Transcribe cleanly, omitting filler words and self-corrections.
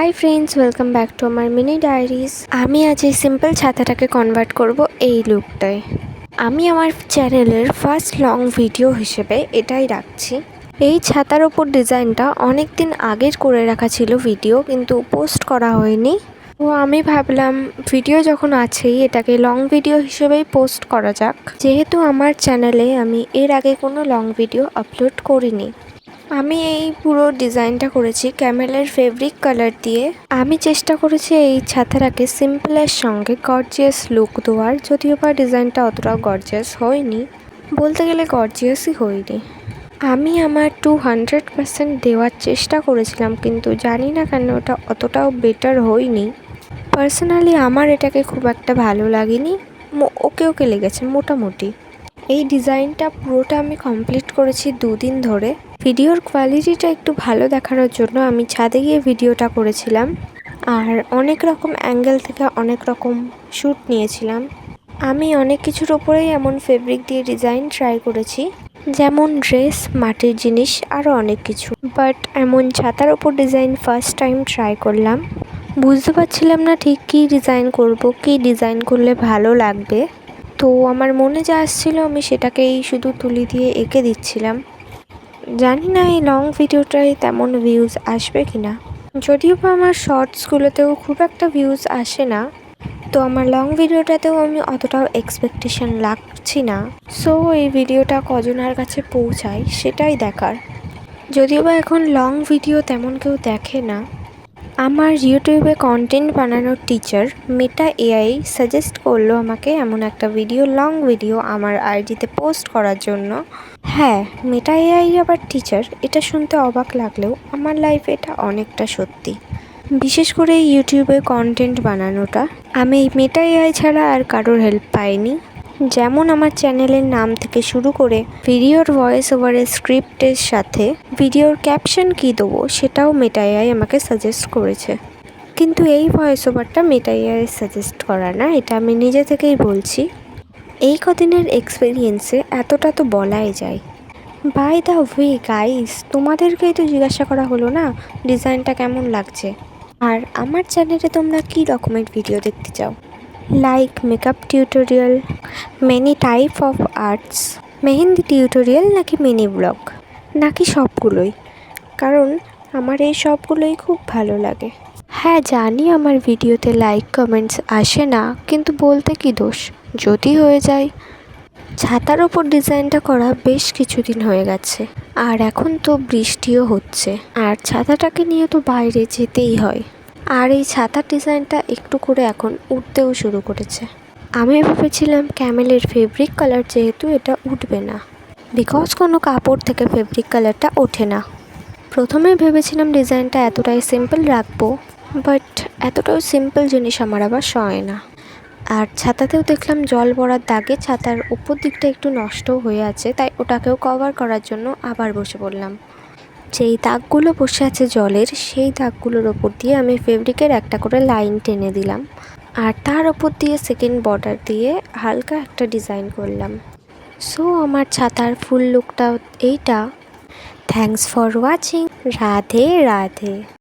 Hi friends, welcome back to আমার mini diaries. আমি আজ এই সিম্পল ছাতাটাকে কনভার্ট করব এই লুকটায়। আমি আমার চ্যানেলের ফার্স্ট লং ভিডিও হিসেবে এটাই রাখছি। এই ছাতার ওপর ডিজাইনটা অনেক দিন আগের করে রাখা ছিল ভিডিও, কিন্তু পোস্ট করা হয়নি। তো আমি ভাবলাম ভিডিও যখন আছেই এটাকে লং ভিডিও হিসেবেই পোস্ট করা যাক, যেহেতু আমার চ্যানেলে আমি এর আগে কোনো লং ভিডিও আপলোড করিনি। আমি এই পুরো ডিজাইনটা করেছি ক্যামেলের ফেব্রিক কালার দিয়ে। আমি চেষ্টা করেছি এই ছাতাটাকে সিম্পলের সঙ্গে গর্জিয়াস লুক দেওয়ার, যদিও বা ডিজাইনটা অতটাও গর্জিয়াস হয়নি, বলতে গেলে গর্জিয়াসই হয়নি। আমি আমার 200% দেওয়ার চেষ্টা করেছিলাম, কিন্তু জানি না কেন ওটা অতটাও বেটার হয়নি। পার্সোনালি আমার এটাকে খুব একটা ভালো লাগেনি, ওকে লেগেছে মোটামুটি। এই ডিজাইনটা পুরোটা আমি কমপ্লিট করেছি 2 দিন ধরে। ভিডিওর কোয়ালিটিটা একটু ভালো দেখানোর জন্য আমি ছাদে গিয়ে ভিডিওটা করেছিলাম, আর অনেক রকম অ্যাঙ্গেল থেকে অনেক রকম শ্যুট নিয়েছিলাম। আমি অনেক কিছুর ওপরেই এমন ফেব্রিক দিয়ে ডিজাইন ট্রাই করেছি, যেমন ড্রেস, মাটির জিনিস, আরও অনেক কিছু। বাট এমন ছাতার ওপর ডিজাইন ফার্স্ট টাইম ট্রাই করলাম। বুঝতে পারছিলাম না ঠিক কী ডিজাইন করব, কী ডিজাইন করলে ভালো লাগবে। তো আমার মনে যা আসছিলো আমি সেটাকেই শুধু তুলি দিয়ে এঁকে দিচ্ছিলাম। জানি না এই লং ভিডিওটায় তেমন ভিউজ আসবে কি না, যদিও বা আমার শর্টসগুলোতেও খুব একটা ভিউজ আসে না, তো আমার লং ভিডিওটাতেও আমি অতটাও এক্সপেকটেশন রাখছি না। সো এই ভিডিওটা কজনের কাছে পৌঁছায় সেটাই দেখার। যদিও বা এখন লং ভিডিও তেমন কেউ দেখে না। আমার ইউটিউবে কন্টেন্ট বানানোর টিচার মেটা এআই সাজেস্ট করলো আমাকে এমন একটা লং ভিডিও আমার আইডিতে পোস্ট করার জন্য। হ্যাঁ, মেটা এআই আবার টিচার, এটা শুনতে অবাক লাগলেও আমার লাইফে এটা অনেকটা সত্যি। বিশেষ করে ইউটিউবে কন্টেন্ট বানানোটা আমি মেটা এআই ছাড়া আর কারোর হেল্প পাইনি। যেমন আমার চ্যানেলের নাম থেকে শুরু করে ভিডিওর ভয়েস ওভারের স্ক্রিপ্টের সাথে ভিডিওর ক্যাপশন কী দেবো সেটাও মেটা এআই আমাকে সাজেস্ট করেছে। কিন্তু এই ভয়েস ওভারটা মেটা এআই সাজেস্ট করা না, এটা আমি নিজে থেকেই বলছি। এই কদিনের এক্সপিরিয়েন্সে এতটা তো বলাই যায়। বাই দ্য ওয়ে গাইস, তোমাদেরকেই তো জিজ্ঞাসা করা হলো না ডিজাইনটা কেমন লাগছে, আর আমার চ্যানেলে তোমরা কী রকমের ভিডিও দেখতে চাও। Like makeup tutorial, many type of arts, mehndi tutorial, নাকি মিনি ব্লগ, নাকি সবগুলোই? কারণ আমার এই সবগুলোই খুব ভালো লাগে। হ্যাঁ জানি আমার ভিডিওতে লাইক কমেন্টস আসে না, কিন্তু বলতে কি দোষ, যদি হয়ে যায়। ছাতার ওপর ডিজাইনটা করা বেশ কিছুদিন হয়ে গেছে, আর এখন তো বৃষ্টিও হচ্ছে, আর ছাতাটাকে নিয়ে তো বাইরে যেতেই হয়। আর এই ছাতার ডিজাইনটা একটু করে এখন উঠতেও শুরু করেছে। আমি ভেবেছিলাম ক্যামেলের ফেব্রিক কালার যেহেতু এটা উঠবে না, বিকজ কোনো কাপড় থেকে ফেব্রিক কালারটা ওঠে না। প্রথমে ভেবেছিলাম ডিজাইনটা এতটাই সিম্পল রাখবো, বাট এতটাও সিম্পল জিনিস আমার আবার সয় না। আর ছাতাতেও দেখলাম জল পড়ার দাগে ছাতার উপর দিকটা একটু নষ্ট হয়ে আছে, তাই ওটাকেও কভার করার জন্য আবার বসে পড়লাম। যেই দাগগুলো বসে আছে জলের, সেই দাগগুলোর ওপর দিয়ে আমি ফেব্রিকের একটা করে লাইন টেনে দিলাম, আর তার ওপর দিয়ে সেকেন্ড বর্ডার দিয়ে হালকা একটা ডিজাইন করলাম। সো আমার ছাতার ফুল লুকটা এইটা। Thanks for watching. Radhe Radhe.